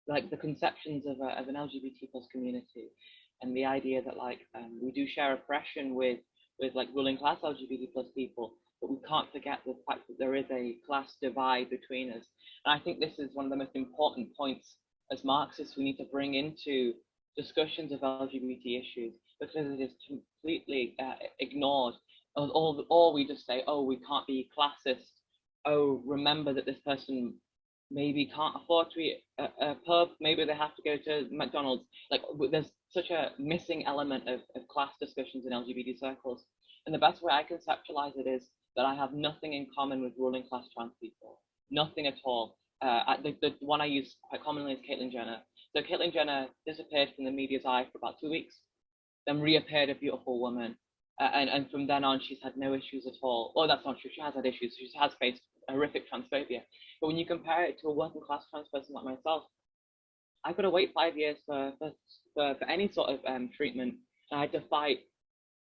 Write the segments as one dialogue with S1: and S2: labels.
S1: like the conceptions of an LGBT plus community, and the idea that like we do share oppression with like ruling class LGBT plus people, but we can't forget the fact that there is a class divide between us. And I think this is one of the most important points as Marxists we need to bring into discussions of LGBT issues, because it is completely ignored. Or we just say, oh, we can't be classist. Oh, remember that this person maybe can't afford to eat a pub. Maybe they have to go to McDonald's. Like there's such a missing element of class discussions in LGBT circles. And the best way I conceptualize it is that I have nothing in common with ruling class trans people. Nothing at all. The one I use quite commonly is Caitlyn Jenner. So Caitlyn Jenner disappeared from the media's eye for about 2 weeks, then reappeared a beautiful woman. And from then on, she's had no issues at all. Oh, that's not true. She has had issues. She has faced horrific transphobia. But when you compare it to a working class trans person like myself, I've got to wait 5 years for any sort of treatment. And I had to fight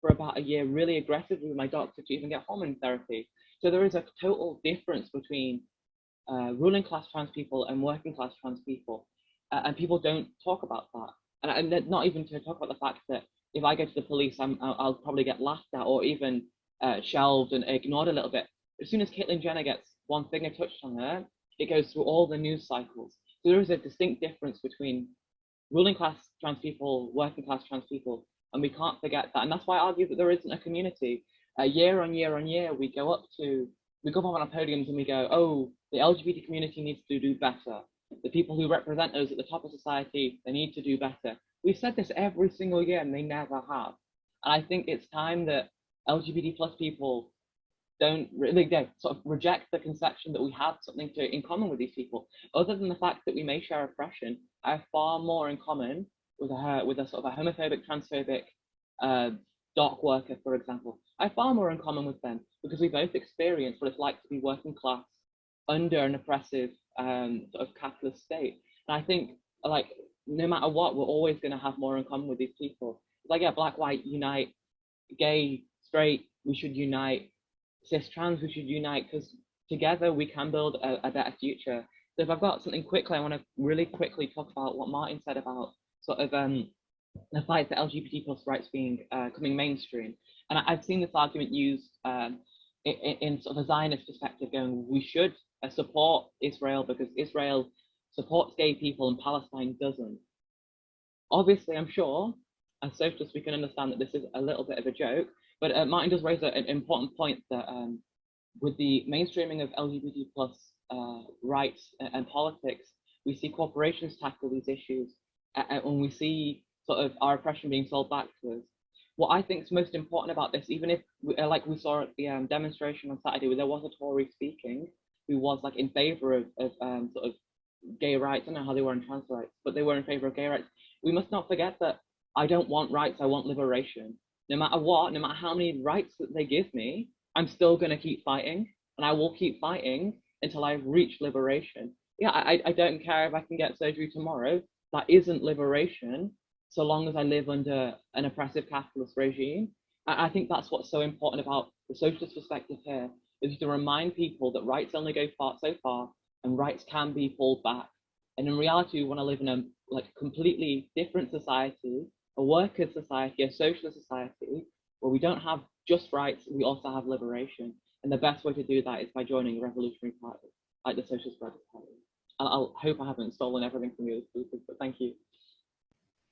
S1: for about a year really aggressively with my doctor to even get hormone therapy. So there is a total difference between ruling class trans people and working class trans people. And people don't talk about that. And not even to talk about the fact that if I go to the police, I'll probably get laughed at or even shelved and ignored a little bit. As soon as Caitlyn Jenner gets one finger touched on her, it goes through all the news cycles. So there is a distinct difference between ruling class trans people, working class trans people, and we can't forget that. And that's why I argue that there isn't a community. Year on year on year, we go up on our podiums and we go, oh, the LGBT community needs to do better. The people who represent us at the top of society, they need to do better. We've said this every single year and they never have. And I think it's time that LGBT plus people don't really sort of reject the conception that we have something in common with these people. Other than the fact that we may share oppression, I have far more in common with a sort of a homophobic, transphobic dock worker, for example. I have far more in common with them because we both experience what it's like to be working class under an oppressive sort of capitalist state. And I think like no matter what, we're always going to have more in common with these people. It's like, yeah, black, white, unite, gay, straight, we should unite, cis, trans, we should unite, because together we can build a better future. So if I've got something quickly, I want to really quickly talk about what Martin said about sort of the fight for LGBT plus rights coming mainstream. And I've seen this argument used in sort of a Zionist perspective, going, we should support Israel because Israel supports gay people and Palestine doesn't. Obviously, I'm sure as socialists we can understand that this is a little bit of a joke, but Martin does raise an important point that with the mainstreaming of LGBT plus rights and politics, we see corporations tackle these issues and we see sort of our oppression being sold back to us. What I think is most important about this, even if, like we saw at the demonstration on Saturday, where there was a Tory speaking who was like in favor of sort of gay rights. I don't know how they were in trans rights, but they were in favor of gay rights. We must not forget that I don't want rights, I want liberation. No matter what, no matter how many rights that they give me, I'm still going to keep fighting, and I will keep fighting until I reach liberation. Yeah, I don't care if I can get surgery tomorrow. That isn't liberation, so long as I live under an oppressive capitalist regime. I think that's what's so important about the socialist perspective here, is to remind people that rights only go so far, and rights can be pulled back. And in reality, we want to live in a like completely different society, a workers' society, a socialist society, where we don't have just rights, we also have liberation. And the best way to do that is by joining a revolutionary party, like the Socialist Progressive Party. I hope I haven't stolen everything from you, but thank you.